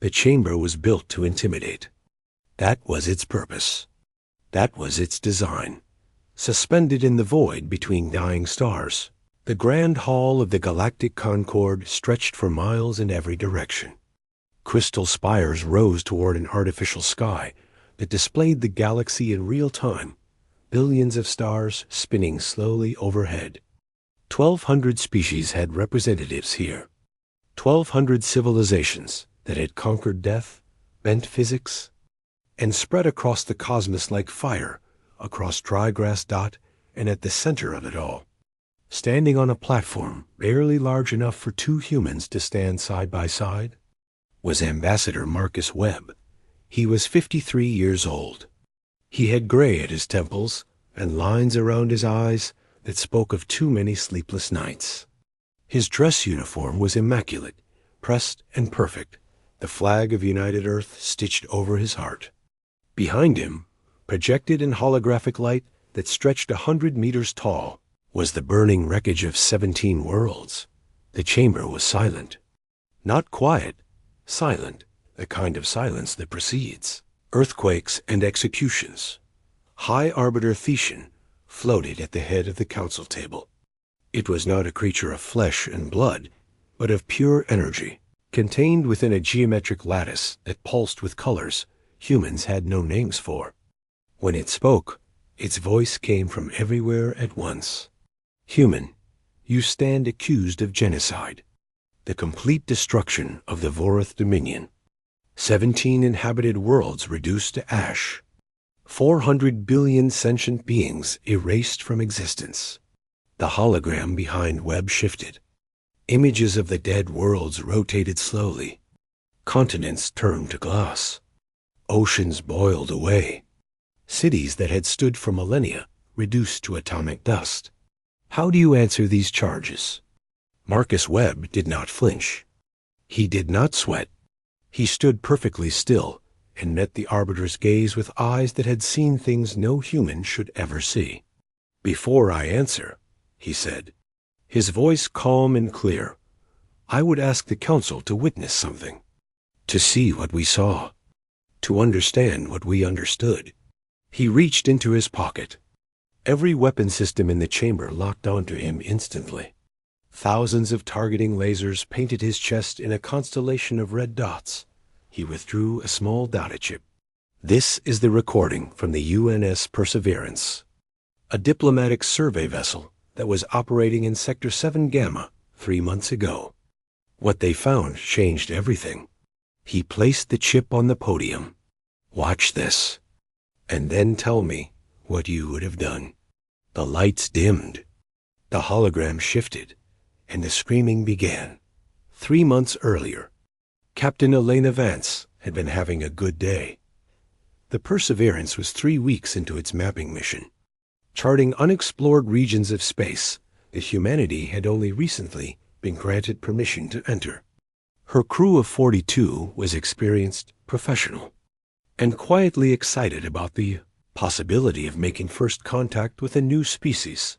The chamber was built to intimidate. That was its purpose. That was its design. Suspended in the void between dying stars, the grand hall of the Galactic Concord stretched for miles in every direction. Crystal spires rose toward an artificial sky that displayed the galaxy in real time, billions of stars spinning slowly overhead. 1,200 species had representatives here. 1,200 civilizations that had conquered death, bent physics, and spread across the cosmos like fire, across dry grass dot, and at the center of it all, standing on a platform barely large enough for 2 humans to stand side by side, was Ambassador Marcus Webb. He was 53 years old. He had gray at his temples and lines around his eyes that spoke of too many sleepless nights. His dress uniform was immaculate, pressed and perfect, the flag of United Earth stitched over his heart. Behind him, projected in holographic light that stretched 100 meters tall, was the burning wreckage of 17 worlds. The chamber was silent. Not quiet, silent, the kind of silence that precedes earthquakes and executions. High Arbiter Thetian floated at the head of the council table. It was not a creature of flesh and blood, but of pure energy, contained within a geometric lattice that pulsed with colors humans had no names for. When it spoke, its voice came from everywhere at once. Human, you stand accused of genocide, the complete destruction of the Vorath Dominion. 17 inhabited worlds reduced to ash. 400 billion sentient beings erased from existence. The hologram behind Webb shifted. Images of the dead worlds rotated slowly. Continents turned to glass. Oceans boiled away. Cities that had stood for millennia reduced to atomic dust. How do you answer these charges? Marcus Webb did not flinch. He did not sweat. He stood perfectly still and met the Arbiter's gaze with eyes that had seen things no human should ever see. Before I answer, he said, his voice calm and clear, I would ask the council to witness something, to see what we saw, to understand what we understood. He reached into his pocket. Every weapon system in the chamber locked onto him instantly. Thousands of targeting lasers painted his chest in a constellation of red dots. He withdrew a small data chip. This is the recording from the UNS Perseverance, a diplomatic survey vessel that was operating in Sector 7 Gamma 3 months ago. What they found changed everything. He placed the chip on the podium. Watch this, and then tell me what you would have done. The lights dimmed. The hologram shifted, and the screaming began. 3 months earlier, Captain Elena Vance had been having a good day. The Perseverance was 3 weeks into its mapping mission, charting unexplored regions of space that humanity had only recently been granted permission to enter. Her crew of 42 was experienced, professional, and quietly excited about the possibility of making first contact with a new species.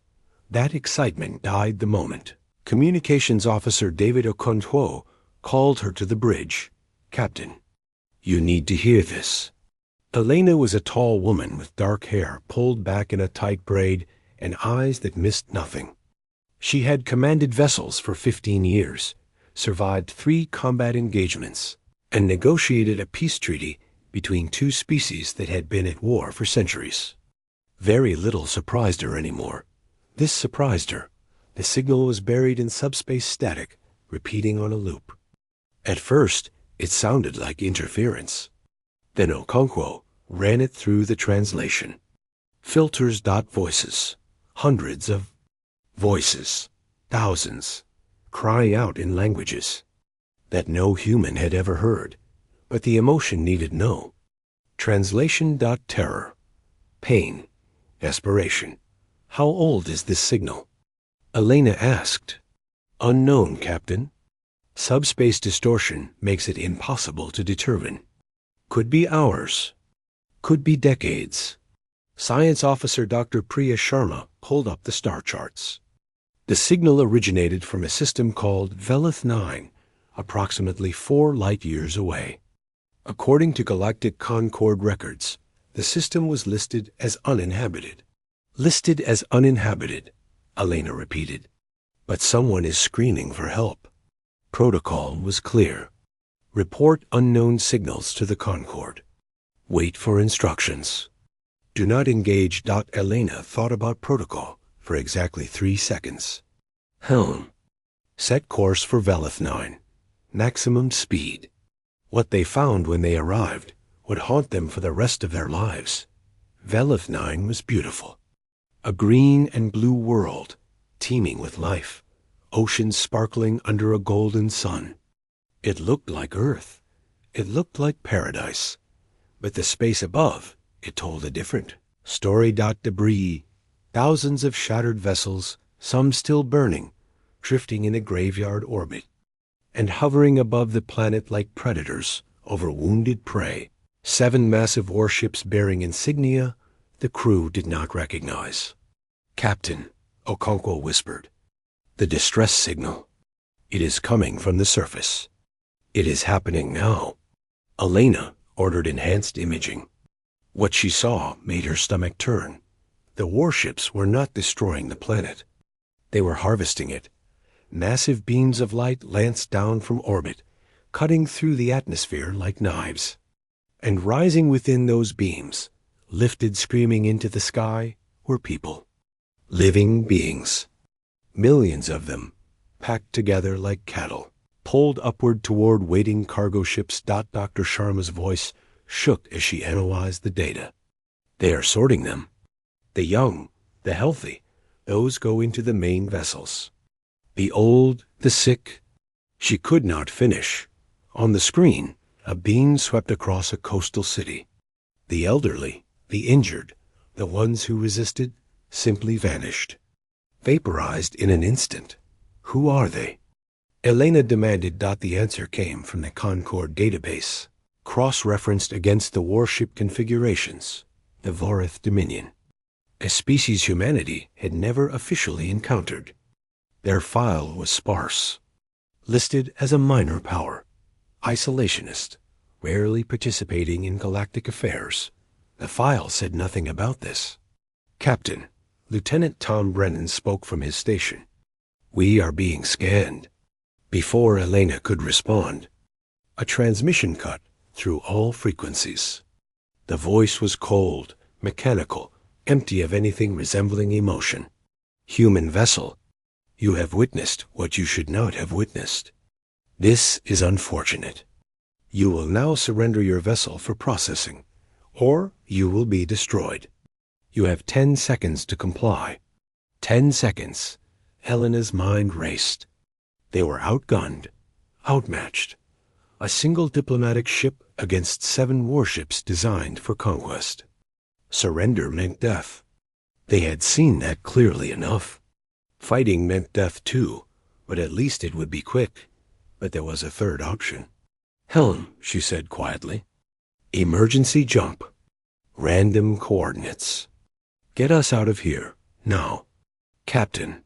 That excitement died the moment Communications Officer David Okonkwo called her to the bridge. Captain, you need to hear this. Elena was a tall woman with dark hair pulled back in a tight braid and eyes that missed nothing. She had commanded vessels for 15 years, survived 3 combat engagements, and negotiated a peace treaty between 2 species that had been at war for centuries. Very little surprised her anymore. This surprised her. The signal was buried in subspace static, repeating on a loop. At first, it sounded like interference. Then Okonkwo ran it through the translation. Filters. Voices. Hundreds of voices. Thousands. Cry out in languages that no human had ever heard, but the emotion needed no. Translation. Terror. Pain. Desperation. How old is this signal? Elena asked. Unknown, Captain. Subspace distortion makes it impossible to determine. Could be hours. Could be decades. Science Officer Dr. Priya Sharma pulled up the star charts. The signal originated from a system called Velith 9, approximately 4 light-years away. According to Galactic Concord records, the system was listed as uninhabited. Listed as uninhabited, Elena repeated. But someone is screaming for help. Protocol was clear. Report unknown signals to the Concord. Wait for instructions. Do not engage. Elena thought about protocol for exactly 3 seconds. Helm. Set course for Velith 9. Maximum speed. What they found when they arrived would haunt them for the rest of their lives. Velith 9 was beautiful. A green and blue world, teeming with life, oceans sparkling under a golden sun. It looked like Earth. It looked like paradise. But the space above, it told a different story. Debris, thousands of shattered vessels, some still burning, drifting in a graveyard orbit, and hovering above the planet like predators over wounded prey. 7 massive warships bearing insignia the crew did not recognize. Captain, Okonkwo whispered. The distress signal. It is coming from the surface. It is happening now. Elena ordered enhanced imaging. What she saw made her stomach turn. The warships were not destroying the planet. They were harvesting it. Massive beams of light lanced down from orbit, cutting through the atmosphere like knives. And rising within those beams, lifted screaming into the sky, were people. Living beings. Millions of them, packed together like cattle, pulled upward toward waiting cargo ships. Dr. Sharma's voice shook as she analyzed the data. They are sorting them. The young, the healthy, those go into the main vessels. The old, the sick. She could not finish. On the screen, a beam swept across a coastal city. The elderly, the injured, the ones who resisted, simply vanished. Vaporized in an instant. Who are they? Elena demanded. The answer came from the Concord database, cross-referenced against the warship configurations, the Vorith Dominion. A species humanity had never officially encountered. Their file was sparse. Listed as a minor power, isolationist, rarely participating in galactic affairs. The file said nothing about this. Captain, Lieutenant Tom Brennan spoke from his station. We are being scanned. Before Elena could respond, a transmission cut through all frequencies. The voice was cold, mechanical, empty of anything resembling emotion. Human vessel, you have witnessed what you should not have witnessed. This is unfortunate. You will now surrender your vessel for processing, or you will be destroyed. You have 10 seconds to comply. 10 seconds. Helena's mind raced. They were outgunned, outmatched. A single diplomatic ship against 7 warships designed for conquest. Surrender meant death. They had seen that clearly enough. Fighting meant death too, but at least it would be quick. But there was a third option. Helm, she said quietly. Emergency jump. Random coordinates. Get us out of here, now. Captain,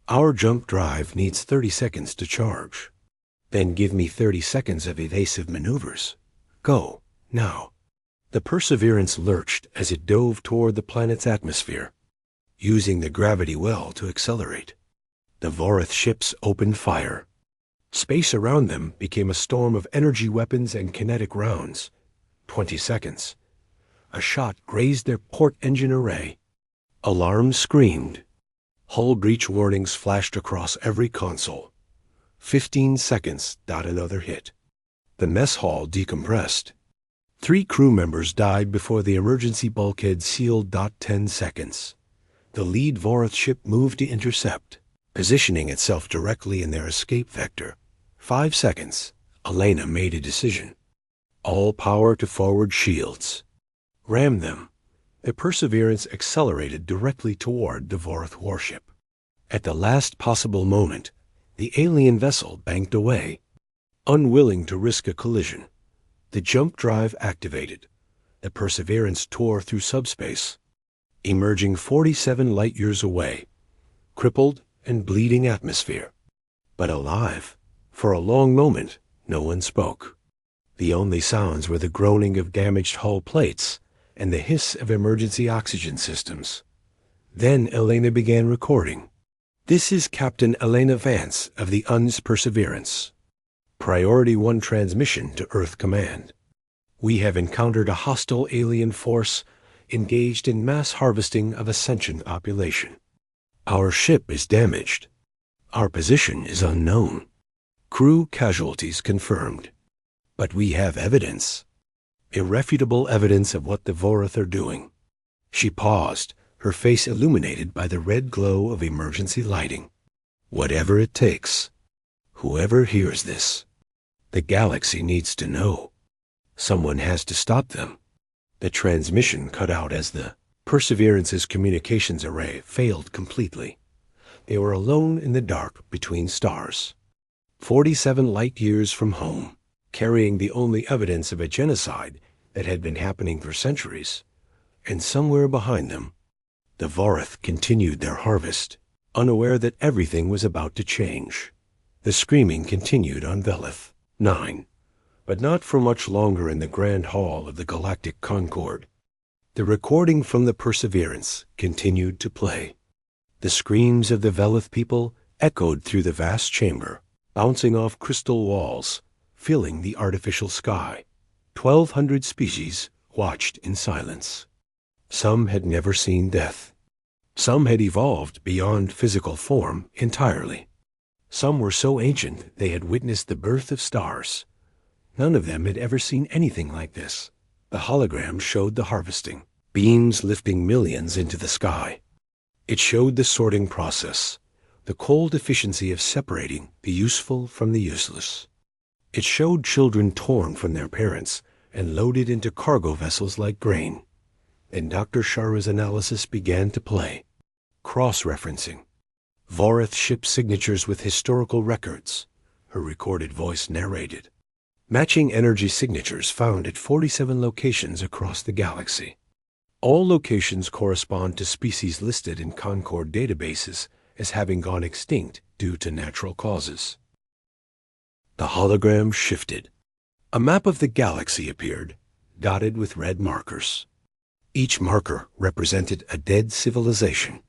our jump drive needs 30 seconds to charge. Then give me 30 seconds of evasive maneuvers. Go, now. The Perseverance lurched as it dove toward the planet's atmosphere, using the gravity well to accelerate. The Vorith ships opened fire. Space around them became a storm of energy weapons and kinetic rounds. 20 seconds. A shot grazed their port engine array. Alarms screamed. Hull breach warnings flashed across every console. 15 seconds. Another hit. The mess hall decompressed. 3 crew members died before the emergency bulkhead sealed. 10 seconds. The lead Vorith ship moved to intercept, positioning itself directly in their escape vector. 5 seconds. Elena made a decision. All power to forward shields. Ram them. The Perseverance accelerated directly toward the Vorith warship. At the last possible moment, the alien vessel banked away. Unwilling to risk a collision, the jump drive activated. The Perseverance tore through subspace, emerging 47 light-years away, crippled and bleeding atmosphere. But alive. For a long moment, no one spoke. The only sounds were the groaning of damaged hull plates and the hiss of emergency oxygen systems. Then Elena began recording. "This is Captain Elena Vance of the UN's Perseverance. Priority 1 transmission to Earth Command. We have encountered a hostile alien force engaged in mass harvesting of a sentient population. Our ship is damaged. Our position is unknown. Crew casualties confirmed. But we have evidence. Irrefutable evidence of what the Vorath are doing." She paused, her face illuminated by the red glow of emergency lighting. "Whatever it takes. Whoever hears this. The galaxy needs to know. Someone has to stop them." The transmission cut out as the Perseverance's communications array failed completely. They were alone in the dark between stars, 47 light years from home, carrying the only evidence of a genocide that had been happening for centuries. And somewhere behind them, the Vorath continued their harvest, unaware that everything was about to change. The screaming continued on Velith 9, but not for much longer in the Grand Hall of the Galactic Concord. The recording from the Perseverance continued to play. The screams of the Velith people echoed through the vast chamber, bouncing off crystal walls, filling the artificial sky. 1,200 species watched in silence. Some had never seen death. Some had evolved beyond physical form entirely. Some were so ancient they had witnessed the birth of stars. None of them had ever seen anything like this. The hologram showed the harvesting, beams lifting millions into the sky. It showed the sorting process, the cold efficiency of separating the useful from the useless. It showed children torn from their parents and loaded into cargo vessels like grain. And Dr. Shara's analysis began to play. Cross-referencing. Vorath ship signatures with historical records, her recorded voice narrated. Matching energy signatures found at 47 locations across the galaxy. All locations correspond to species listed in Concord databases as having gone extinct due to natural causes. The hologram shifted. A map of the galaxy appeared, dotted with red markers. Each marker represented a dead civilization.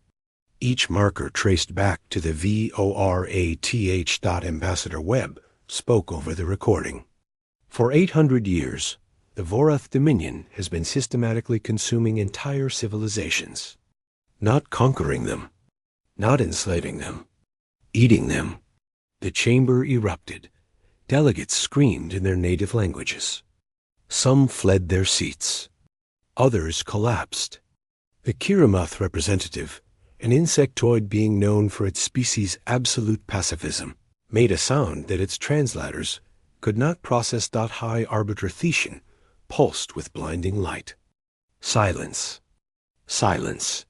Each marker traced back to the VORATH. Ambassador Webb spoke over the recording. For 800 years, the Vorath Dominion has been systematically consuming entire civilizations. Not conquering them, not enslaving them, eating them. The chamber erupted. Delegates screamed in their native languages. Some fled their seats. Others collapsed. The Kiramuth representative, an insectoid being known for its species' absolute pacifism, made a sound that its translators could not process. High arbiter Thetian pulsed with blinding light. Silence. Silence.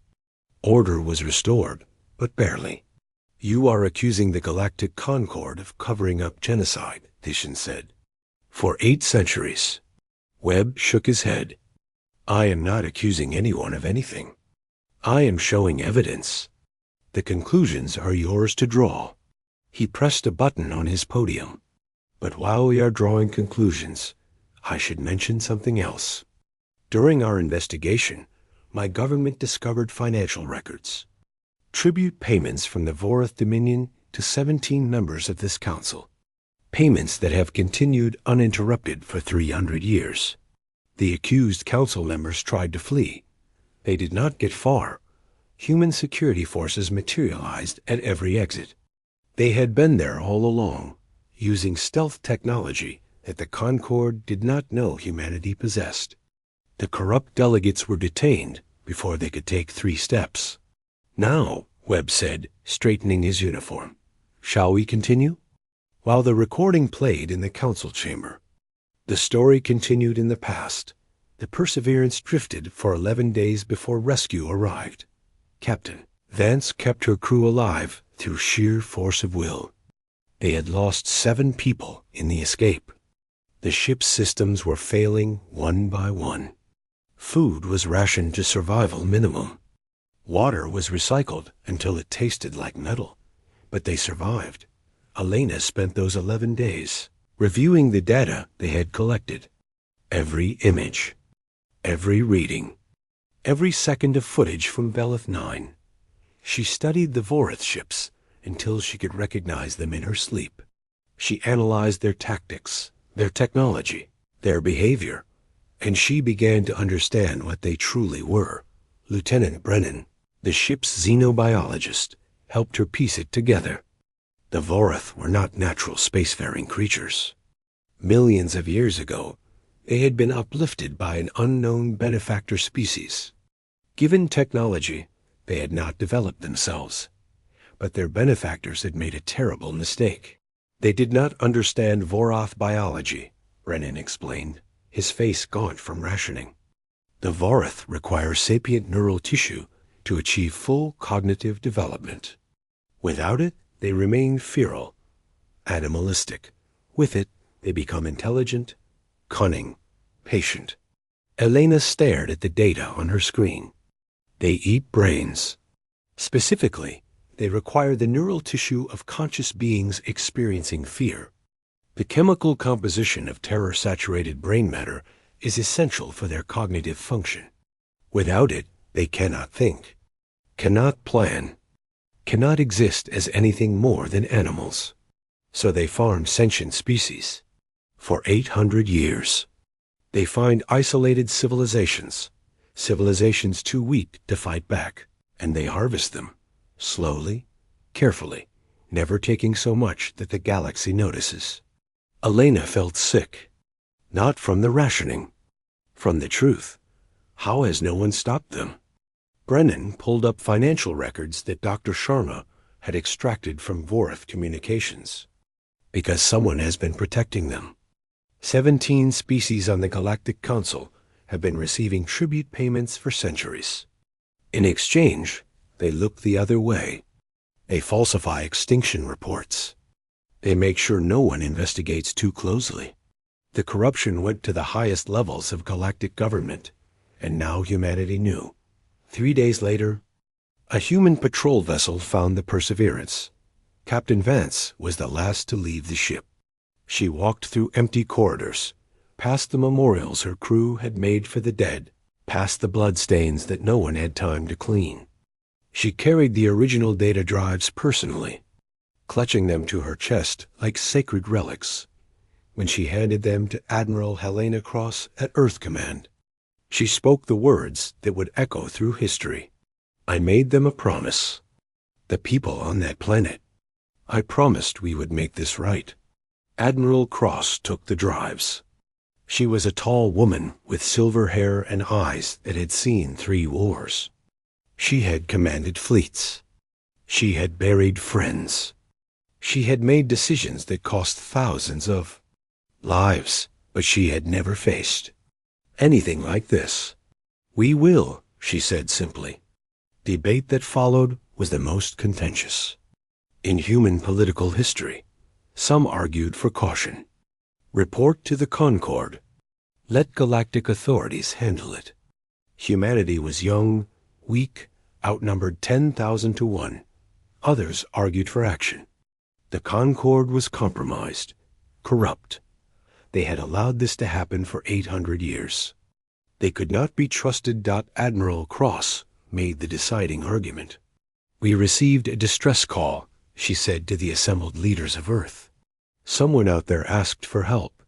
Order was restored, but barely. "You are accusing the Galactic Concord of covering up genocide," Thetian said. "For 8 centuries. Webb shook his head. "I am not accusing anyone of anything. I am showing evidence. The conclusions are yours to draw." He pressed a button on his podium. "But while we are drawing conclusions, I should mention something else. During our investigation, my government discovered financial records. Tribute payments from the Vorath Dominion to 17 members of this council. Payments that have continued uninterrupted for 300 years. The accused council members tried to flee. They did not get far. Human security forces materialized at every exit. They had been there all along, using stealth technology that the Concord did not know humanity possessed. The corrupt delegates were detained before they could take 3 steps. "Now," Webb said, straightening his uniform, "shall we continue?" While the recording played in the council chamber, the story continued in the past. The Perseverance drifted for 11 days before rescue arrived. Captain Vance kept her crew alive through sheer force of will. They had lost 7 people in the escape. The ship's systems were failing one by one. Food was rationed to survival minimum. Water was recycled until it tasted like metal. But they survived. Elena spent those 11 days reviewing the data they had collected. Every image, every reading, every second of footage from Velith 9. She studied the Vorith ships until she could recognize them in her sleep. She analyzed their tactics, their technology, their behavior, and she began to understand what they truly were. Lieutenant Brennan, the ship's xenobiologist, helped her piece it together. The Vorith were not natural spacefaring creatures. Millions of years ago, they had been uplifted by an unknown benefactor species. Given technology, they had not developed themselves. But their benefactors had made a terrible mistake. They did not understand Voroth biology, Brennan explained, his face gaunt from rationing. The Vorith require sapient neural tissue to achieve full cognitive development. Without it, they remain feral, animalistic. With it, they become intelligent, cunning, patient. Elena stared at the data on her screen. They eat brains. Specifically, they require the neural tissue of conscious beings experiencing fear. The chemical composition of terror-saturated brain matter is essential for their cognitive function. Without it, they cannot think, cannot plan, cannot exist as anything more than animals. So they farm sentient species. For 800 years, they find isolated civilizations too weak to fight back, and they harvest them, slowly, carefully, never taking so much that the galaxy notices. Elena felt sick, not from the rationing, from the truth. How has no one stopped them? Brennan pulled up financial records that Dr. Sharma had extracted from Vorith Communications. Because someone has been protecting them. 17 species on the Galactic Council have been receiving tribute payments for centuries. In exchange, they look the other way. They falsify extinction reports. They make sure no one investigates too closely. The corruption went to the highest levels of galactic government, and now humanity knew. 3 days later, a human patrol vessel found the Perseverance. Captain Vance was the last to leave the ship. She walked through empty corridors, past the memorials her crew had made for the dead, past the bloodstains that no one had time to clean. She carried the original data drives personally, clutching them to her chest like sacred relics. When she handed them to Admiral Helena Cross at Earth Command, she spoke the words that would echo through history. I made them a promise. The people on that planet. I promised we would make this right. Admiral Cross took the drives. She was a tall woman with silver hair and eyes that had seen 3 wars. She had commanded fleets. She had buried friends. She had made decisions that cost thousands of lives, but she had never faced anything like this. We will, she said simply. Debate that followed was the most contentious. In human political history, some argued for caution. Report to the Concord. Let galactic authorities handle it. Humanity was young, weak, outnumbered 10,000 to 1. Others argued for action. The Concord was compromised, corrupt. They had allowed this to happen for 800 years. They could not be trusted. Admiral Cross made the deciding argument. We received a distress call, she said to the assembled leaders of Earth. Someone out there asked for help.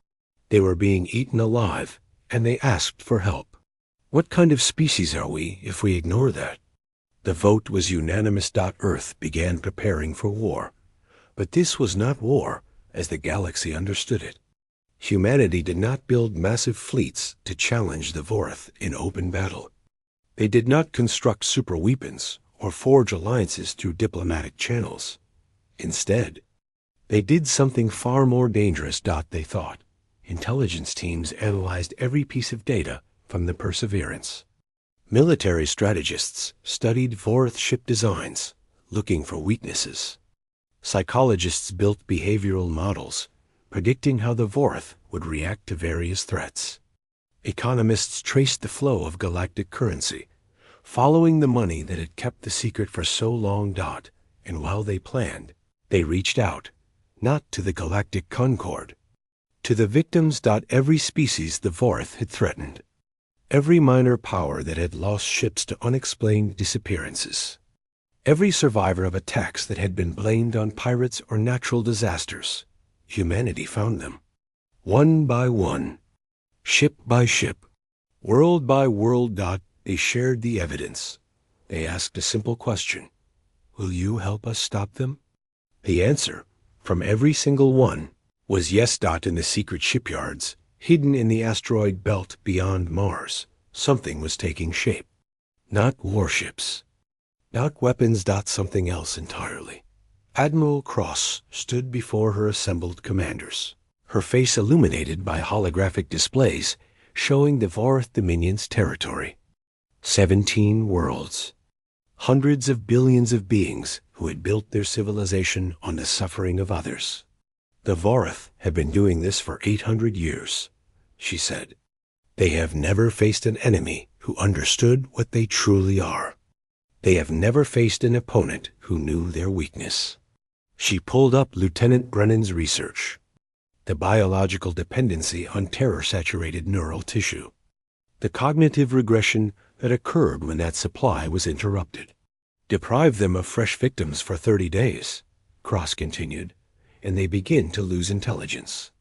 They were being eaten alive, and they asked for help. What kind of species are we if we ignore that? The vote was unanimous. Earth began preparing for war. But this was not war, as the galaxy understood it. Humanity did not build massive fleets to challenge the Vorith in open battle. They did not construct superweapons or forge alliances through diplomatic channels. Instead, they did something far more dangerous. They thought. Intelligence teams analyzed every piece of data from the Perseverance. Military strategists studied Vorith ship designs, looking for weaknesses. Psychologists built behavioral models, predicting how the Vorith would react to various threats. Economists traced the flow of galactic currency, following the money that had kept the secret for so long. And while they planned, they reached out, not to the Galactic Concord, To the victims. Every species the Vorth had threatened. Every minor power that had lost ships to unexplained disappearances. Every survivor of attacks that had been blamed on pirates or natural disasters. Humanity found them. One by one. Ship by ship. World by world. They shared the evidence. They asked a simple question. Will you help us stop them? The answer, from every single one, was yes. In the secret shipyards, hidden in the asteroid belt beyond Mars, something was taking shape. Not warships. Not weapons. Something else entirely. Admiral Cross stood before her assembled commanders, her face illuminated by holographic displays showing the Vorth Dominion's territory. 17 worlds. Hundreds of billions of beings who had built their civilization on the suffering of others. The Vorth have been doing this for 800 years, she said. They have never faced an enemy who understood what they truly are. They have never faced an opponent who knew their weakness. She pulled up Lieutenant Brennan's research. The biological dependency on terror-saturated neural tissue. The cognitive regression that occurred when that supply was interrupted. Deprive them of fresh victims for 30 days, Cross continued, and they begin to lose intelligence.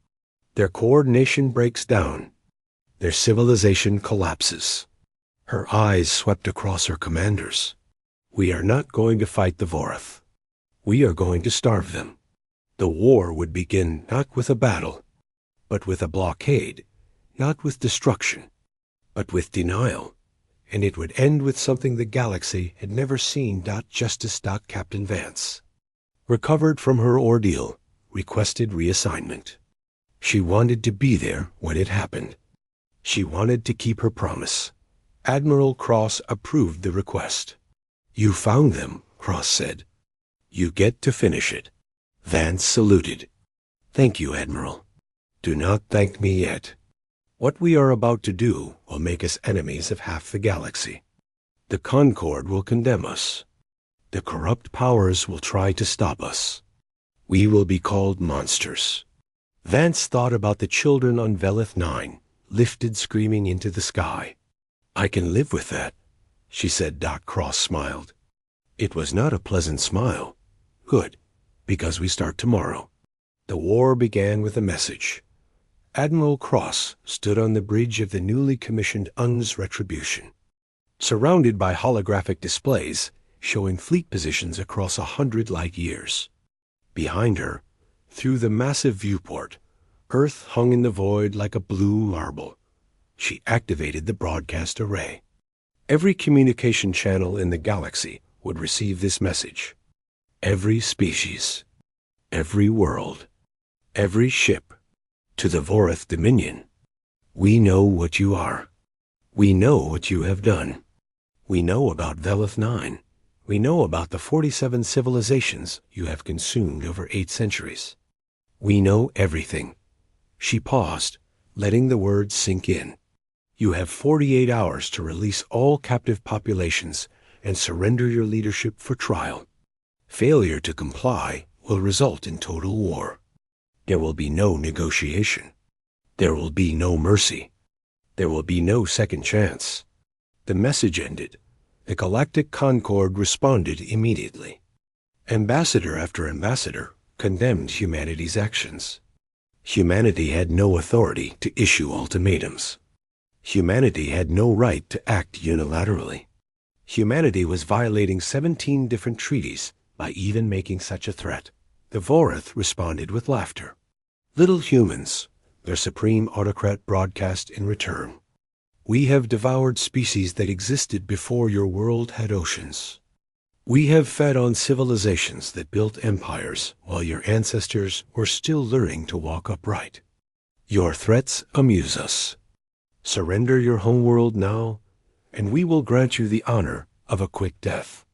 Their coordination breaks down. Their civilization collapses. Her eyes swept across her commanders. We are not going to fight the Vorth. We are going to starve them. The war would begin not with a battle, but with a blockade, not with destruction, but with denial, and it would end with something the galaxy had never seen. Justice. Captain Vance, recovered from her ordeal, requested reassignment. She wanted to be there when it happened. She wanted to keep her promise. Admiral Cross approved the request. You found them, Cross said. You get to finish it. Vance saluted. Thank you, Admiral. Do not thank me yet. What we are about to do will make us enemies of half the galaxy. The Concord will condemn us. The corrupt powers will try to stop us. We will be called monsters. Vance thought about the children on Velith 9, lifted screaming into the sky. I can live with that, she said. Cross smiled. It was not a pleasant smile. Good, because we start tomorrow. The war began with a message. Admiral Cross stood on the bridge of the newly commissioned UN's Retribution, surrounded by holographic displays showing fleet positions across 100 light years. Behind her, through the massive viewport, Earth hung in the void like a blue marble. She activated the broadcast array. Every communication channel in the galaxy would receive this message. Every species, every world, every ship, to the Vorth Dominion. We know what you are. We know what you have done. We know about Velith 9. We know about the 47 civilizations you have consumed over 8 centuries. We know everything. She paused, letting the words sink in. You have 48 hours to release all captive populations and surrender your leadership for trial. Failure to comply will result in total war. There will be no negotiation. There will be no mercy. There will be no second chance. The message ended. The Galactic Concord responded immediately. Ambassador after ambassador condemned humanity's actions. Humanity had no authority to issue ultimatums. Humanity had no right to act unilaterally. Humanity was violating 17 different treaties by even making such a threat. The Vorth responded with laughter. Little humans, their supreme autocrat broadcast in return. We have devoured species that existed before your world had oceans. We have fed on civilizations that built empires while your ancestors were still learning to walk upright. Your threats amuse us. Surrender your homeworld now, and we will grant you the honor of a quick death.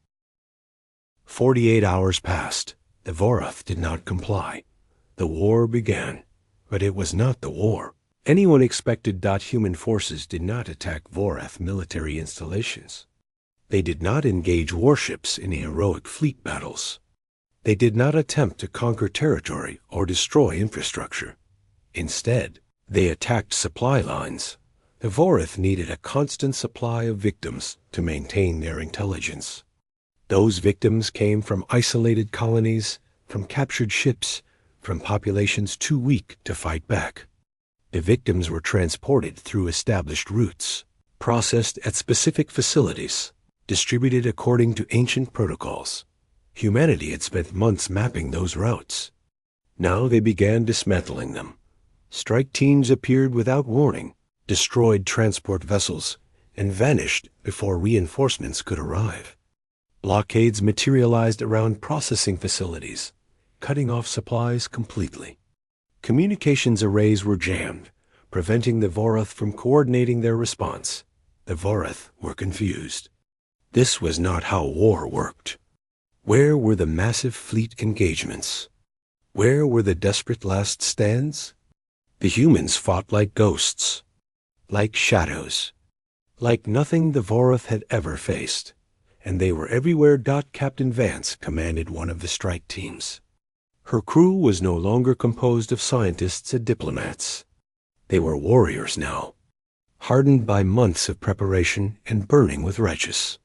48 hours passed. The Vorth did not comply. The war began, but it was not the war. Anyone expected. Human forces did not attack Vorth military installations. They did not engage warships in heroic fleet battles. They did not attempt to conquer territory or destroy infrastructure. Instead, they attacked supply lines. The Vorath needed a constant supply of victims to maintain their intelligence. Those victims came from isolated colonies, from captured ships, from populations too weak to fight back. The victims were transported through established routes, processed at specific facilities, distributed according to ancient protocols. Humanity had spent months mapping those routes. Now they began dismantling them. Strike teams appeared without warning, destroyed transport vessels, and vanished before reinforcements could arrive. Blockades materialized around processing facilities, cutting off supplies completely. Communications arrays were jammed, preventing the Vorath from coordinating their response. The Vorath were confused. This was not how war worked. Where were the massive fleet engagements? Where were the desperate last stands? The humans fought like ghosts, like shadows, like nothing the Vorath had ever faced, and they were everywhere. Captain Vance commanded one of the strike teams. Her crew was no longer composed of scientists and diplomats. They were warriors now, hardened by months of preparation and burning with righteous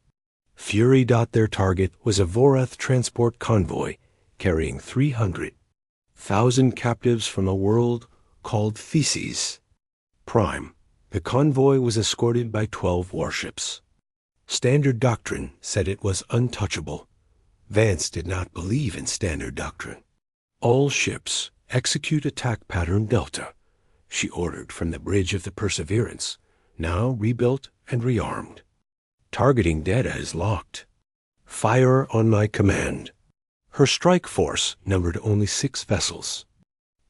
fury. Their target was a Vorath transport convoy carrying 300,000 captives from a world called Theses Prime. The convoy was escorted by 12 warships. Standard doctrine said it was untouchable. Vance did not believe in standard doctrine. All ships execute attack pattern Delta, she ordered from the bridge of the Perseverance, now rebuilt and rearmed. Targeting data is locked. Fire on my command. Her strike force numbered only 6 vessels.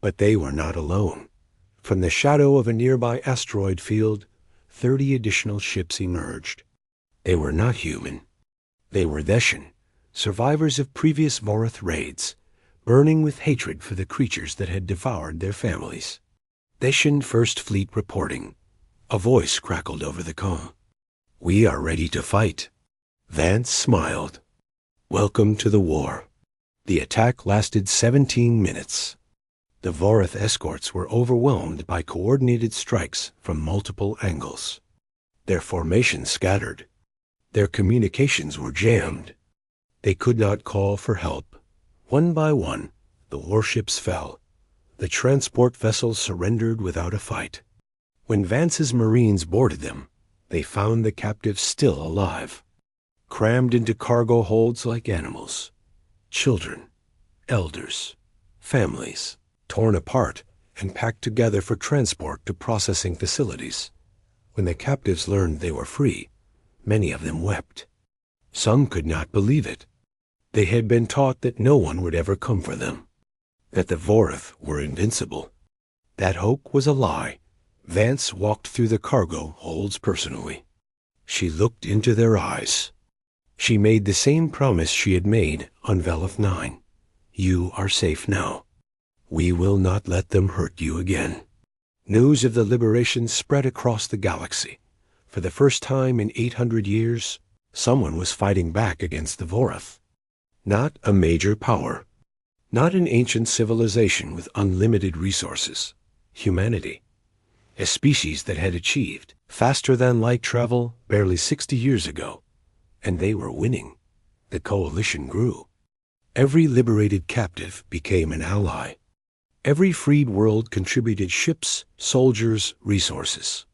But they were not alone. From the shadow of a nearby asteroid field, 30 additional ships emerged. They were not human. They were Theshan, survivors of previous Vorath raids, burning with hatred for the creatures that had devoured their families. Theshan First Fleet reporting. A voice crackled over the comm. "We are ready to fight." Vance smiled. "Welcome to the war." The attack lasted 17 minutes. The Vorath escorts were overwhelmed by coordinated strikes from multiple angles. Their formation scattered. Their communications were jammed. They could not call for help. One by one, the warships fell. The transport vessels surrendered without a fight. When Vance's Marines boarded them, they found the captives still alive, crammed into cargo holds like animals. Children, elders, families, torn apart and packed together for transport to processing facilities. When the captives learned they were free, many of them wept. Some could not believe it. They had been taught that no one would ever come for them, that the Vorath were invincible. That hope was a lie. Vance walked through the cargo holds personally. She looked into their eyes. She made the same promise she had made on Velith 9. "You are safe now. We will not let them hurt you again." News of the liberation spread across the galaxy. For the first time in 800 years, someone was fighting back against the Vorath. Not a major power. Not an ancient civilization with unlimited resources. Humanity. A species that had achieved faster than light travel barely 60 years ago. And they were winning. The coalition grew. Every liberated captive became an ally. Every freed world contributed ships, soldiers, resources.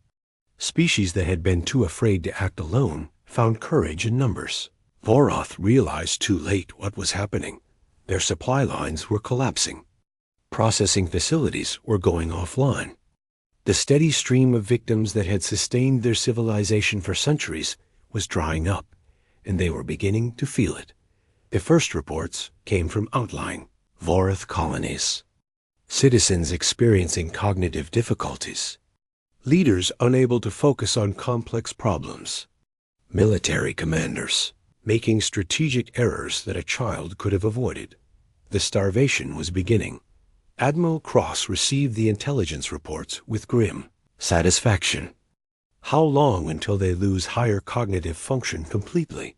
Species that had been too afraid to act alone found courage in numbers. Vorath realized too late what was happening. Their supply lines were collapsing. Processing facilities were going offline. The steady stream of victims that had sustained their civilization for centuries was drying up, and they were beginning to feel it. The first reports came from outlying Vorath colonies. Citizens experiencing cognitive difficulties. Leaders unable to focus on complex problems. Military commanders making strategic errors that a child could have avoided. The starvation was beginning. Admiral Cross received the intelligence reports with grim satisfaction. How long until they lose higher cognitive function completely?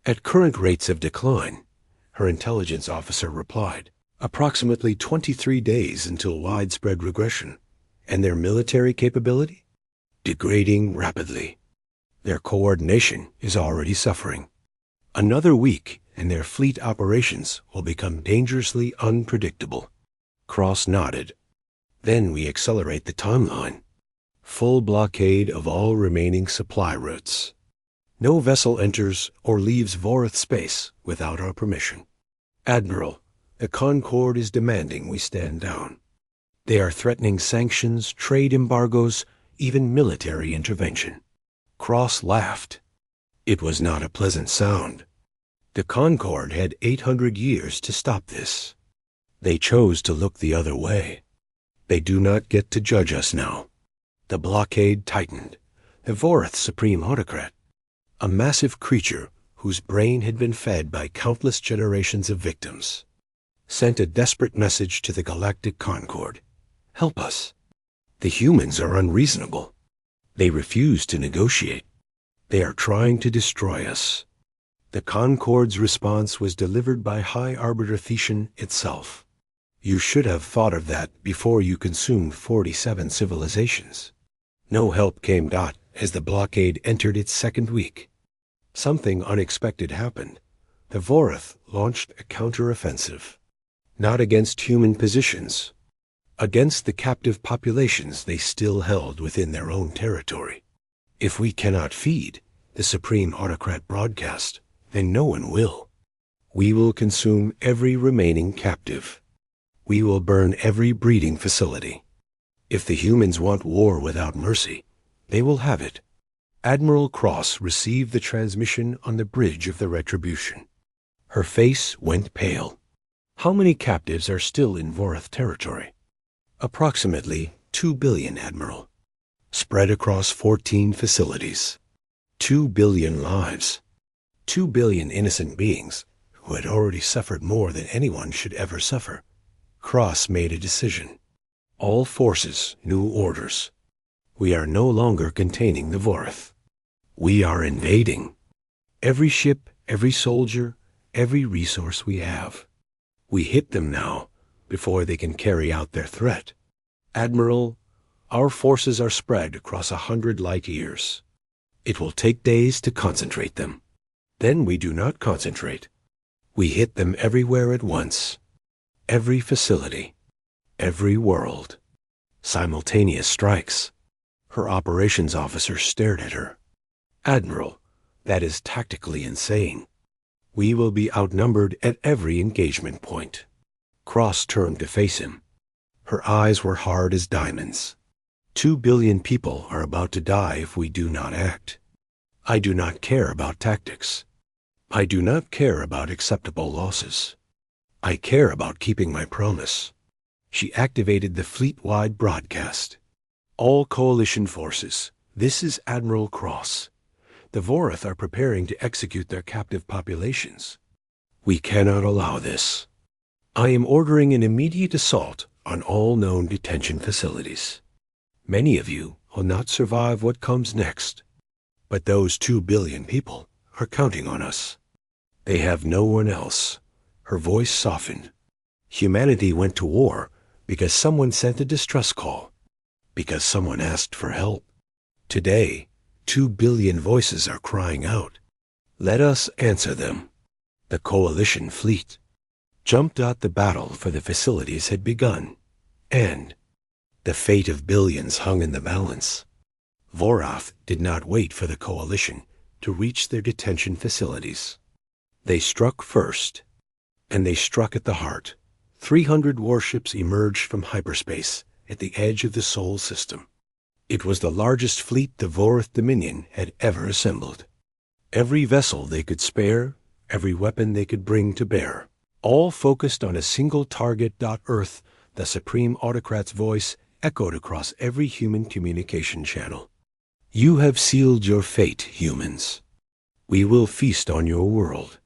At current rates of decline, her intelligence officer replied, Approximately 23 days until widespread regression. And their military capability? Degrading rapidly. Their coordination is already suffering. Another week, and their fleet operations will become dangerously unpredictable. Cross nodded. Then we accelerate the timeline. Full blockade of all remaining supply routes. No vessel enters or leaves Vorith space without our permission. Admiral, the Concord is demanding we stand down. They are threatening sanctions, trade embargoes, even military intervention. Cross laughed. It was not a pleasant sound. The Concord had 800 years to stop this. They chose to look the other way. They do not get to judge us now. The blockade tightened. The Vorith Supreme Autocrat, a massive creature whose brain had been fed by countless generations of victims, sent a desperate message to the Galactic Concord. Help us. The humans are unreasonable. They refuse to negotiate. They are trying to destroy us. The Concord's response was delivered by High Arbiter Thetian itself. You should have thought of that before you consumed 47 civilizations. No help came. As the blockade entered its second week. Something unexpected happened. The Vorith launched a counteroffensive. Not against human positions. Against the captive populations they still held within their own territory. If we cannot feed the Supreme Autocrat broadcast, then no one will. We will consume every remaining captive. We will burn every breeding facility. If the humans want war without mercy, they will have it. Admiral Cross received the transmission on the bridge of the Retribution. Her face went pale. How many captives are still in Vorith territory? Approximately 2 billion, Admiral. Spread across 14 facilities. 2 billion lives. 2 billion innocent beings who had already suffered more than anyone should ever suffer. Cross made a decision. All forces, new orders. We are no longer containing the Vorith. We are invading. Every ship, every soldier, every resource we have. We hit them now, before they can carry out their threat. Admiral, our forces are spread across 100 light years. It will take days to concentrate them. Then we do not concentrate. We hit them everywhere at once. Every facility. Every world. Simultaneous strikes. Her operations officer stared at her. Admiral, that is tactically insane. We will be outnumbered at every engagement point. Cross turned to face him. Her eyes were hard as diamonds. 2 billion people are about to die if we do not act. I do not care about tactics. I do not care about acceptable losses. I care about keeping my promise. She activated the fleet-wide broadcast. All coalition forces, this is Admiral Cross. The Vorith are preparing to execute their captive populations. We cannot allow this. I am ordering an immediate assault on all known detention facilities. Many of you will not survive what comes next. But those 2 billion people are counting on us. They have no one else. Her voice softened. Humanity went to war because someone sent a distress call, because someone asked for help. Today, 2 billion voices are crying out. Let us answer them. The coalition fleet jumped out. The battle for the facilities had begun, and the fate of billions hung in the balance. Vorath did not wait for the coalition to reach their detention facilities. They struck first, and they struck at the heart. 300 warships emerged from hyperspace at the edge of the Sol system. It was the largest fleet the Vorith Dominion had ever assembled. Every vessel they could spare, every weapon they could bring to bear, all focused on a single target. Earth, the Supreme Autocrat's voice echoed across every human communication channel. You have sealed your fate, humans. We will feast on your world.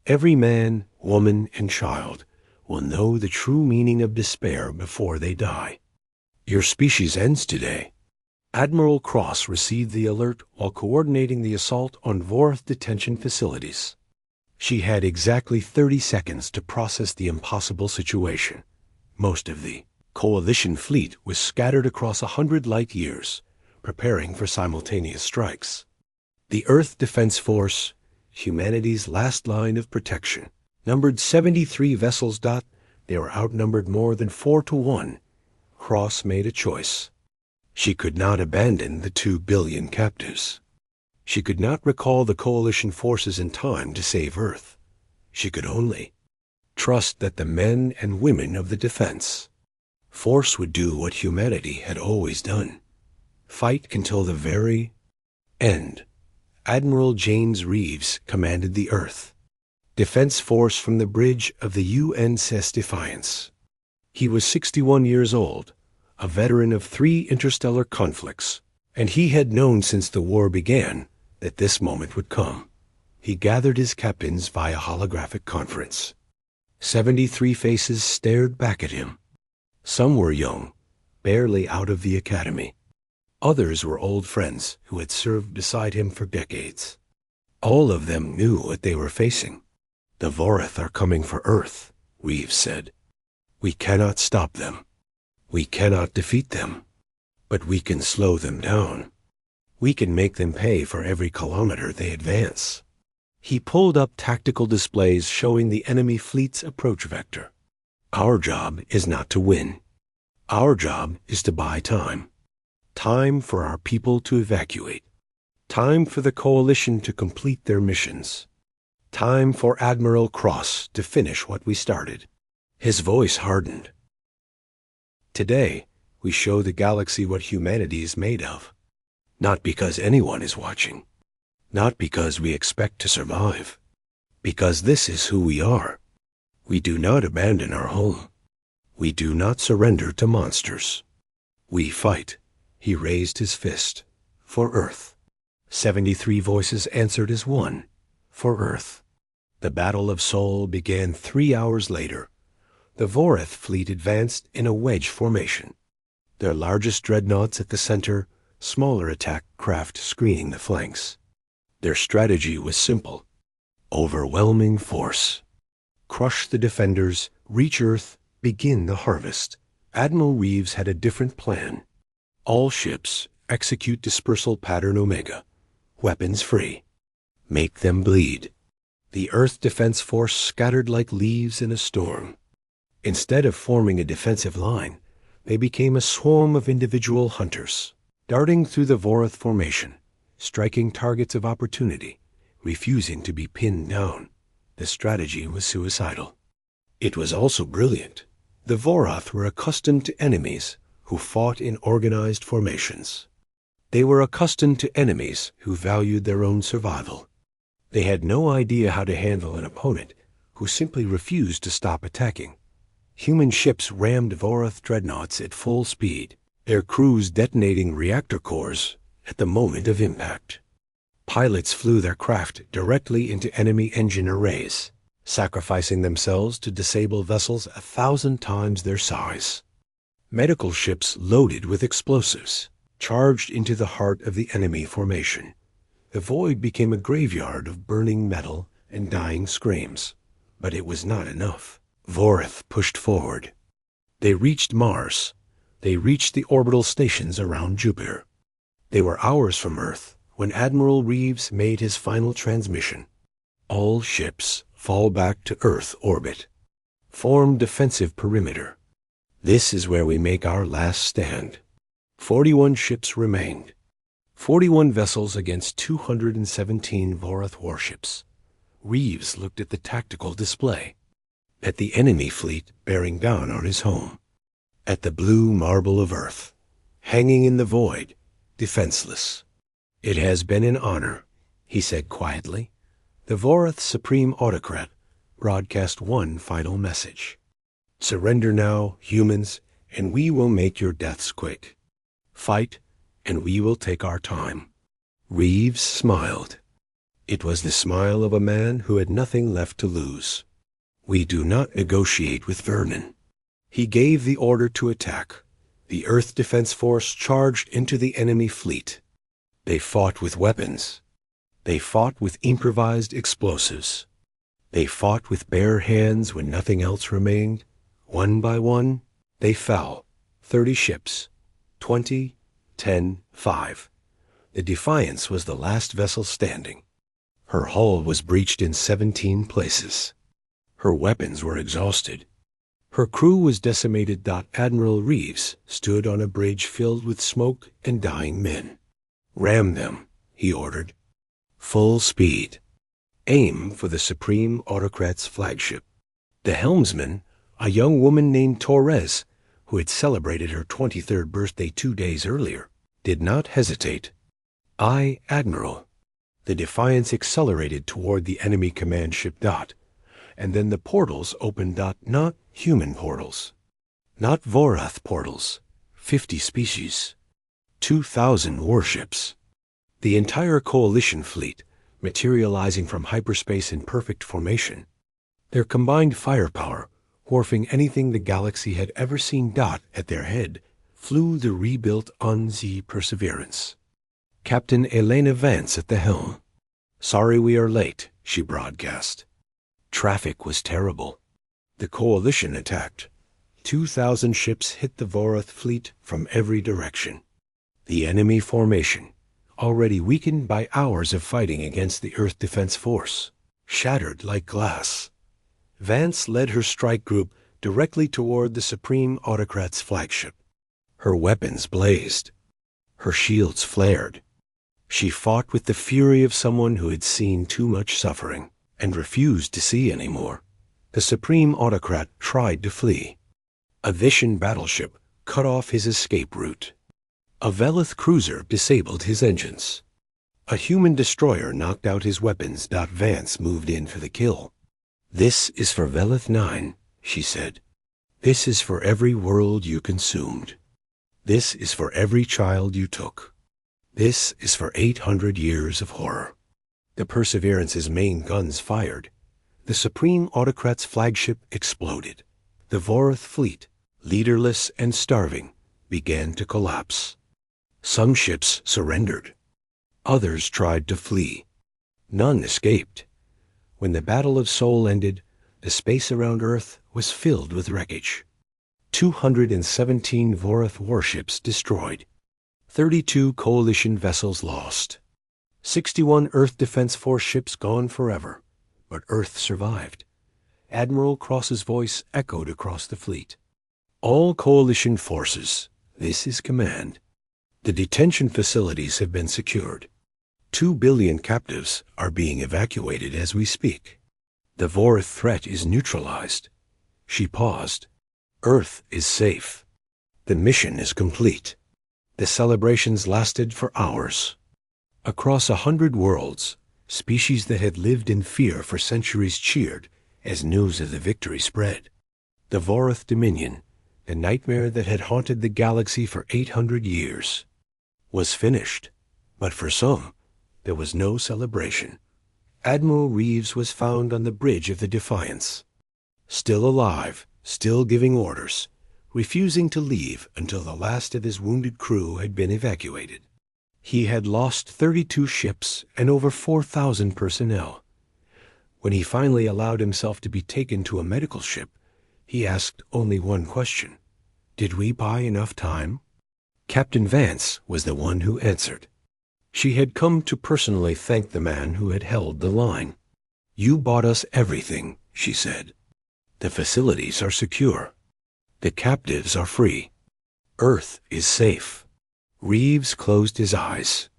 Every man, woman, and child will know the true meaning of despair before they die. Your species ends today. Admiral Cross received the alert while coordinating the assault on Vorith detention facilities. She had exactly 30 seconds to process the impossible situation. Most of the coalition fleet was scattered across 100 light years, preparing for simultaneous strikes. The Earth Defense Force, humanity's last line of protection, numbered 73 vessels. They were outnumbered more than 4-1. Cross made a choice. She could not abandon the 2 billion captives. She could not recall the coalition forces in time to save Earth. She could only trust that the men and women of the defense force would do what humanity had always done: fight until the very end. Admiral James Reeves commanded the Earth Defense Force from the bridge of the USS Defiance. He was 61 years old, a veteran of 3 interstellar conflicts, and he had known since the war began that this moment would come. He gathered his captains via holographic conference. 73 faces stared back at him. Some were young, barely out of the academy. Others were old friends who had served beside him for decades. All of them knew what they were facing. "The Vorath are coming for Earth," Reeves said. "We cannot stop them. We cannot defeat them. But we can slow them down. We can make them pay for every kilometer they advance." He pulled up tactical displays showing the enemy fleet's approach vector. "Our job is not to win. Our job is to buy time. Time for our people to evacuate. Time for the coalition to complete their missions. Time for Admiral Cross to finish what we started." His voice hardened. "Today, we show the galaxy what humanity is made of. Not because anyone is watching. Not because we expect to survive. Because this is who we are. We do not abandon our home. We do not surrender to monsters. We fight." He raised his fist. "For Earth." 73 voices answered as one. For Earth. The Battle of Sol began 3 hours later. The Vorath fleet advanced in a wedge formation. Their largest dreadnoughts at the center, smaller attack craft screening the flanks. Their strategy was simple: overwhelming force. Crush the defenders, reach Earth, begin the harvest. Admiral Reeves had a different plan. All ships execute dispersal pattern Omega. Weapons free. Make them bleed. The Earth Defense Force scattered like leaves in a storm. Instead of forming a defensive line, they became a swarm of individual hunters, darting through the Vorath formation, striking targets of opportunity, refusing to be pinned down. The strategy was suicidal. It was also brilliant. The Vorath were accustomed to enemies who fought in organized formations. They were accustomed to enemies who valued their own survival. They had no idea how to handle an opponent who simply refused to stop attacking. Human ships rammed Vorath dreadnoughts at full speed, their crews detonating reactor cores at the moment of impact. Pilots flew their craft directly into enemy engine arrays, sacrificing themselves to disable vessels 1,000 times their size. Medical ships loaded with explosives charged into the heart of the enemy formation. The void became a graveyard of burning metal and dying screams. But it was not enough. Vorath pushed forward. They reached Mars. They reached the orbital stations around Jupiter. They were hours from Earth when Admiral Reeves made his final transmission. "All ships fall back to Earth orbit. Form defensive perimeter. This is where we make our last stand." 41 ships remained. 41 vessels against 217 Vorath warships. Reeves looked at the tactical display, at the enemy fleet bearing down on his home, at the blue marble of Earth, hanging in the void, defenseless. "It has been an honor," he said quietly. The Vorath's supreme autocrat broadcast one final message: "Surrender now, humans, and we will make your deaths quick. Fight, and we will take our time." Reeves smiled. It was the smile of a man who had nothing left to lose. "We do not negotiate with Vernon." He gave the order to attack. The Earth Defense Force charged into the enemy fleet. They fought with weapons. They fought with improvised explosives. They fought with bare hands when nothing else remained. One by one, they fell. 30 ships. 20, 10, 5. The Defiance was the last vessel standing. Her hull was breached in 17 places. Her weapons were exhausted. Her crew was decimated. Admiral Reeves stood on a bridge filled with smoke and dying men. "Ram them," he ordered. "Full speed. Aim for the Supreme Autocrat's flagship." The helmsman, a young woman named Torres, who had celebrated her 23rd birthday 2 days earlier, did not hesitate. "Aye, Admiral." The Defiance accelerated toward the enemy command ship. And then the portals opened. Not human portals. Not Vorath portals. 50 species. 2,000 warships. The entire coalition fleet, materializing from hyperspace in perfect formation. Their combined firepower, dwarfing anything the galaxy had ever seen. At their head flew the rebuilt UNZ Perseverance. Captain Elena Vance at the helm. "Sorry we are late," she broadcast. Traffic was terrible. The coalition attacked. 2,000 ships hit the Vorath fleet from every direction. The enemy formation, already weakened by hours of fighting against the Earth Defense Force, shattered like glass. Vance led her strike group directly toward the Supreme Autocrat's flagship. Her weapons blazed. Her shields flared. She fought with the fury of someone who had seen too much suffering and refused to see anymore. The Supreme Autocrat tried to flee. A Vishan battleship cut off his escape route. A Velith cruiser disabled his engines. A human destroyer knocked out his weapons. Vance moved in for the kill. "This is for Velith 9, she said. "This is for every world you consumed. This is for every child you took. This is for 800 years of horror." The Perseverance's main guns fired. The Supreme Autocrat's flagship exploded. The Vorath fleet, leaderless and starving, began to collapse. Some ships surrendered. Others tried to flee. None escaped. When the Battle of Sol ended, the space around Earth was filled with wreckage. 217 Vorath warships destroyed. 32 coalition vessels lost. 61 Earth Defense Force ships gone forever. But Earth survived. Admiral Cross's voice echoed across the fleet. "All coalition forces, this is command. The detention facilities have been secured. 2 billion captives are being evacuated as we speak. The Vorath threat is neutralized." She paused. "Earth is safe. The mission is complete." The celebrations lasted for hours. Across 100 worlds, species that had lived in fear for centuries cheered as news of the victory spread. The Vorath Dominion, the nightmare that had haunted the galaxy for 800 years, was finished. But for some, there was no celebration. Admiral Reeves was found on the bridge of the Defiance. Still alive, still giving orders, refusing to leave until the last of his wounded crew had been evacuated. He had lost 32 ships and over 4,000 personnel. When he finally allowed himself to be taken to a medical ship, he asked only one question. "Did we buy enough time?" Captain Vance was the one who answered. She had come to personally thank the man who had held the line. "You bought us everything," she said. "The facilities are secure. The captives are free. Earth is safe." Reeves closed his eyes.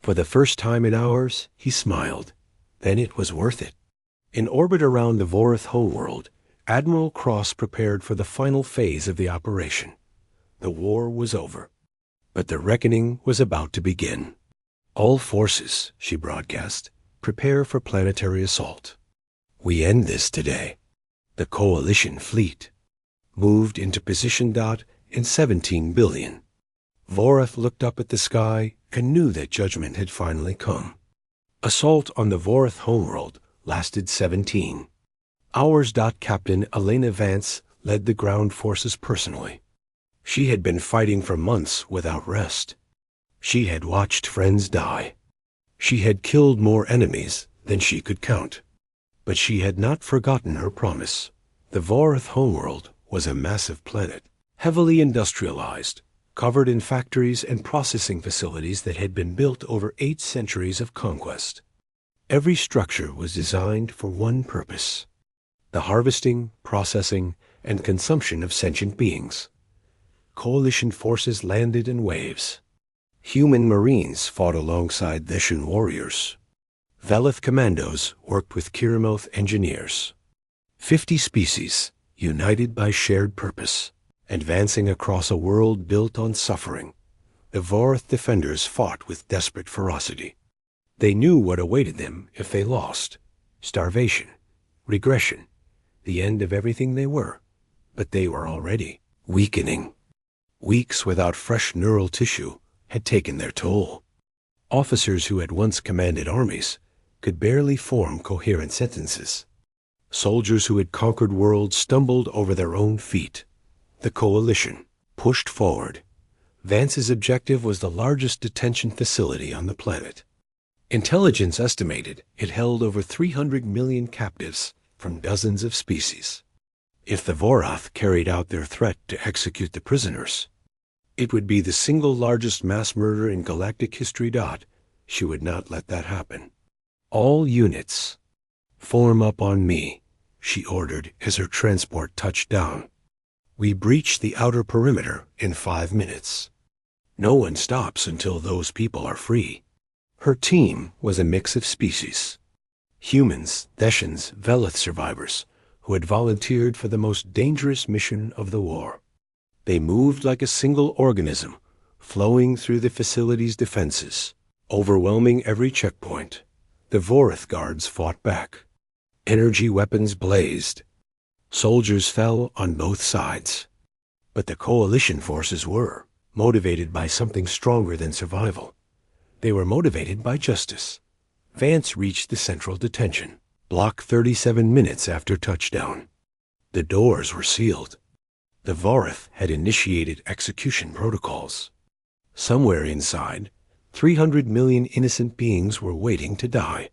For the first time in hours, he smiled. Then it was worth it. In orbit around the Vorath homeworld, Admiral Cross prepared for the final phase of the operation. The war was over. But the reckoning was about to begin. "All forces," she broadcast, "prepare for planetary assault. We end this today." The coalition fleet moved into position. In 17 billion. Vorath looked up at the sky and knew that judgment had finally come. Assault on the Vorath homeworld lasted 17 hours. Captain Elena Vance led the ground forces personally. She had been fighting for months without rest. She had watched friends die. She had killed more enemies than she could count. But she had not forgotten her promise. The Vorath homeworld was a massive planet, heavily industrialized, covered in factories and processing facilities that had been built over 8 centuries of conquest. Every structure was designed for one purpose: the harvesting, processing, and consumption of sentient beings. Coalition forces landed in waves. Human Marines fought alongside Veshun warriors. Velith commandos worked with Kiramoth engineers. 50 species, united by shared purpose, advancing across a world built on suffering. The Vorath defenders fought with desperate ferocity. They knew what awaited them if they lost: starvation, regression, the end of everything they were. But they were already weakening. Weeks without fresh neural tissue had taken their toll. Officers who had once commanded armies could barely form coherent sentences. Soldiers who had conquered worlds stumbled over their own feet. The Coalition pushed forward. Vance's objective was the largest detention facility on the planet. Intelligence estimated it held over 300 million captives from dozens of species. If the Vorath carried out their threat to execute the prisoners, it would be the single largest mass murder in galactic history. She would not let that happen. All units, form up on me, she ordered as her transport touched down. We breach the outer perimeter in 5 minutes. No one stops until those people are free. Her team was a mix of species: humans, Theshans, Velith survivors, who had volunteered for the most dangerous mission of the war. They moved like a single organism, flowing through the facility's defenses, overwhelming every checkpoint. The Vorath guards fought back. Energy weapons blazed. Soldiers fell on both sides. But the Coalition forces were motivated by something stronger than survival. They were motivated by justice. Vance reached the central detention block 37 minutes after touchdown. The doors were sealed. The Vorath had initiated execution protocols. Somewhere inside, 300 million innocent beings were waiting to die.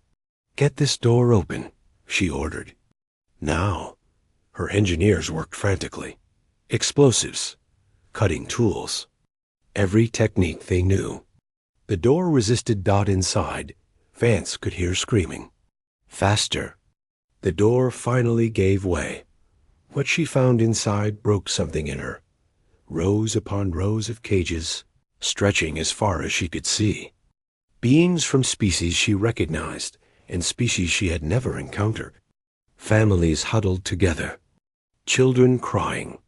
"Get this door open," she ordered. Now, her engineers worked frantically. Explosives, cutting tools, every technique they knew. The door resisted. Inside, Vance could hear screaming. Faster. The door finally gave way. What she found inside broke something in her. Rows upon rows of cages, stretching as far as she could see. Beings from species she recognized and species she had never encountered. Families huddled together. Children crying.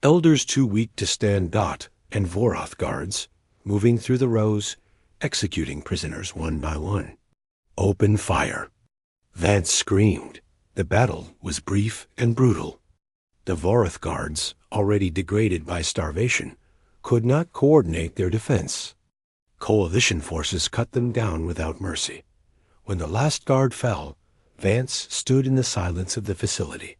Elders too weak to stand. And Vorath guards, moving through the rows, executing prisoners one by one. Open fire. Vance screamed. The battle was brief and brutal. The Vorath guards, already degraded by starvation, could not coordinate their defense. Coalition forces cut them down without mercy. When the last guard fell, Vance stood in the silence of the facility.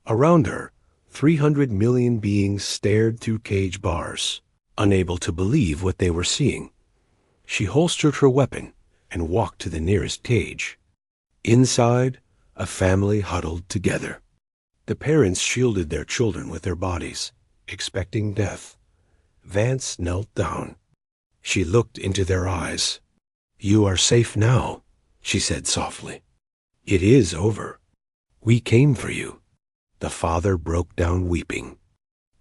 Around her, 300 million beings stared through cage bars, unable to believe what they were seeing. She holstered her weapon and walked to the nearest cage. Inside, a family huddled together. The parents shielded their children with their bodies, expecting death. Vance knelt down. She looked into their eyes. "You are safe now," she said softly. "It is over. We came for you." The father broke down weeping.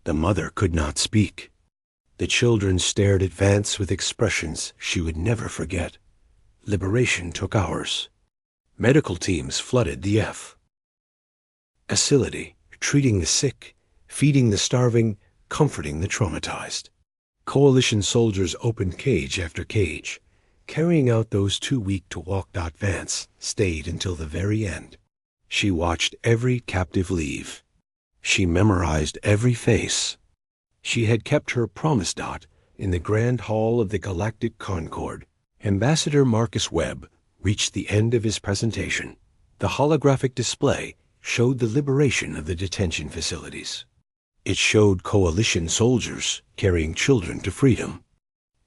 The mother could not speak. The children stared at Vance with expressions she would never forget. Liberation took hours. Medical teams flooded the facility, treating the sick, feeding the starving, comforting the traumatized. Coalition soldiers opened cage after cage, carrying out those too weak to walk. Vance stayed until the very end. She watched every captive leave. She memorized every face. She had kept her promise. In the Grand Hall of the Galactic Concord, Ambassador Marcus Webb reached the end of his presentation. The holographic display showed the liberation of the detention facilities. It showed Coalition soldiers carrying children to freedom.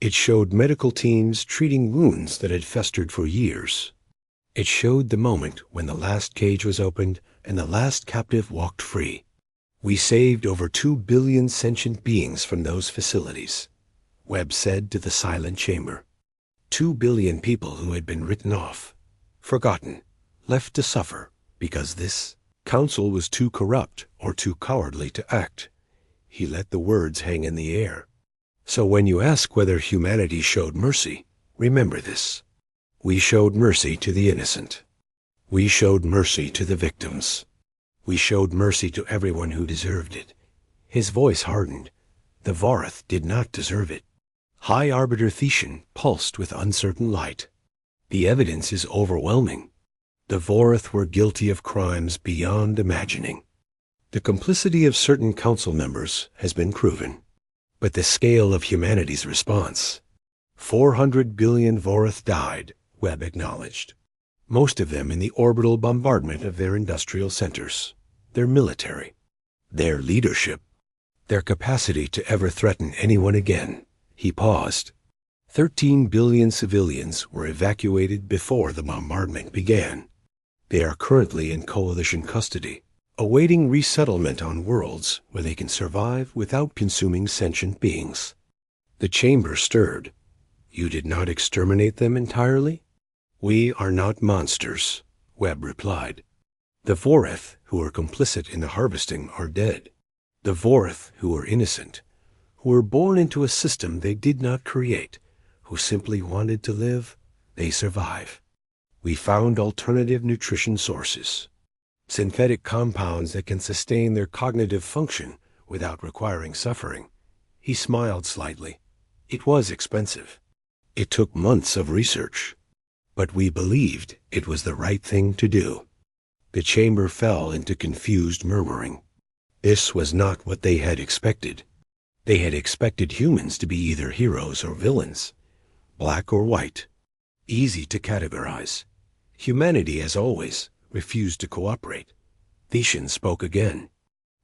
It showed medical teams treating wounds that had festered for years. It showed the moment when the last cage was opened and the last captive walked free. We saved over 2 billion sentient beings from those facilities, Webb said to the silent chamber. 2 billion people who had been written off, forgotten, left to suffer because this council was too corrupt or too cowardly to act. He let the words hang in the air. So when you ask whether humanity showed mercy, remember this. We showed mercy to the innocent. We showed mercy to the victims. We showed mercy to everyone who deserved it. His voice hardened. The Vorath did not deserve it. High Arbiter Thetian pulsed with uncertain light. The evidence is overwhelming. The Vorath were guilty of crimes beyond imagining. The complicity of certain council members has been proven. But the scale of humanity's response. 400 billion Vorath died, Webb acknowledged. Most of them in the orbital bombardment of their industrial centers, their military, their leadership, their capacity to ever threaten anyone again. He paused. 13 billion civilians were evacuated before the bombardment began. They are currently in coalition custody, awaiting resettlement on worlds where they can survive without consuming sentient beings. The chamber stirred. You did not exterminate them entirely? We are not monsters, Webb replied. The Vorath who were complicit in the harvesting are dead. The Vorath who were innocent, who were born into a system they did not create, who simply wanted to live, they survive. We found alternative nutrition sources, synthetic compounds that can sustain their cognitive function without requiring suffering. He smiled slightly. It was expensive. It took months of research. But we believed it was the right thing to do. The chamber fell into confused murmuring. This was not what they had expected. They had expected humans to be either heroes or villains, black or white, easy to categorize. Humanity, as always, refused to cooperate. Thetian spoke again.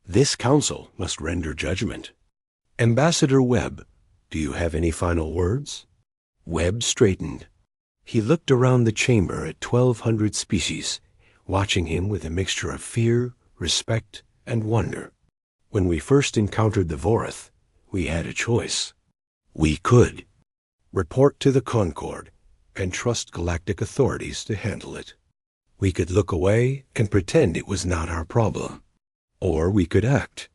This council must render judgment. Ambassador Webb, do you have any final words? Webb straightened. He looked around the chamber at 1,200 species, watching him with a mixture of fear, respect, and wonder. When we first encountered the Vorath, we had a choice. We could report to the Concord and trust galactic authorities to handle it. We could look away and pretend it was not our problem. Or we could act.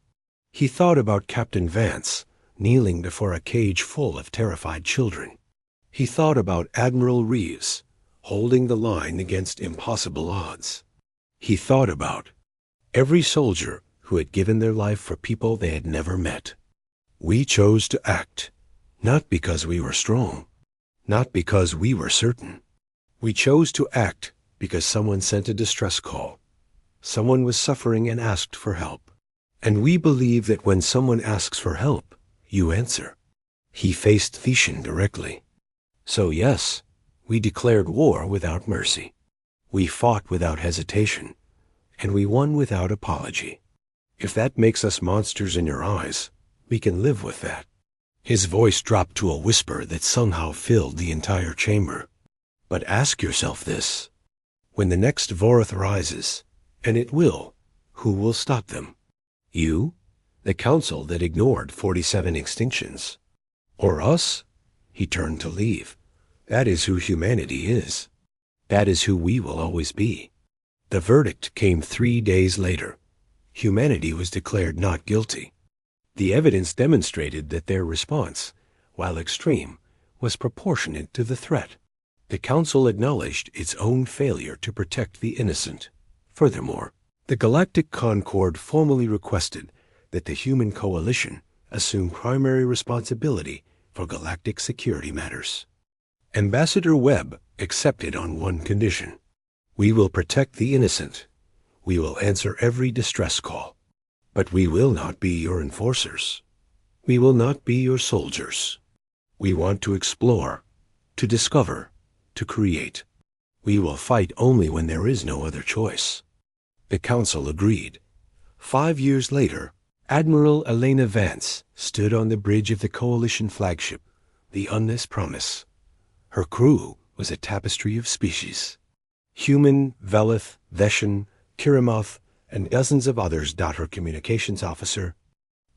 He thought about Captain Vance, kneeling before a cage full of terrified children. He thought about Admiral Reeves, holding the line against impossible odds. He thought about every soldier who had given their life for people they had never met. We chose to act, not because we were strong, not because we were certain. We chose to act because someone sent a distress call. Someone was suffering and asked for help. And we believe that when someone asks for help, you answer. He faced Thetian directly. So yes, we declared war without mercy. We fought without hesitation, and we won without apology. If that makes us monsters in your eyes, we can live with that. His voice dropped to a whisper that somehow filled the entire chamber. But ask yourself this. When the next Vorath rises, and it will, who will stop them? You? The council that ignored 47 extinctions? Or us? He turned to leave. That is who humanity is. That is who we will always be. The verdict came 3 days later. Humanity was declared not guilty. The evidence demonstrated that their response, while extreme, was proportionate to the threat. The council acknowledged its own failure to protect the innocent. Furthermore, the Galactic Concord formally requested that the human coalition assume primary responsibility for galactic security matters. Ambassador Webb accepted on one condition. We will protect the innocent. We will answer every distress call. But we will not be your enforcers. We will not be your soldiers. We want to explore, to discover, to create. We will fight only when there is no other choice. The council agreed. 5 years later, Admiral Elena Vance stood on the bridge of the Coalition flagship, the Unness Promise. Her crew was a tapestry of species. Human, Velith, Veshan, Kirimoth, and dozens of others. Her communications officer,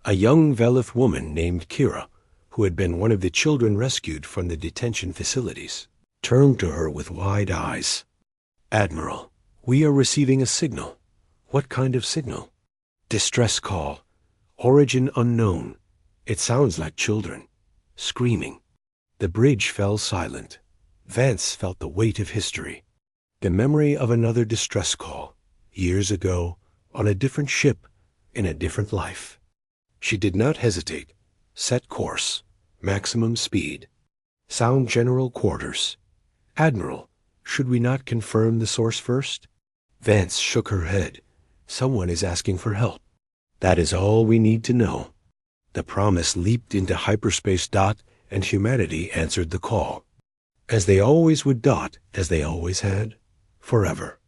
a young Velith woman named Kira, who had been one of the children rescued from the detention facilities, turned to her with wide eyes. Admiral, we are receiving a signal. What kind of signal? Distress call. Origin unknown. It sounds like children. Screaming. The bridge fell silent. Vance felt the weight of history. The memory of another distress call, years ago, on a different ship, in a different life. She did not hesitate. Set course. Maximum speed. Sound general quarters. Admiral, should we not confirm the source first? Vance shook her head. Someone is asking for help. That is all we need to know. The Promise leaped into hyperspace. And humanity answered the call. As they always would. As they always had. Forever.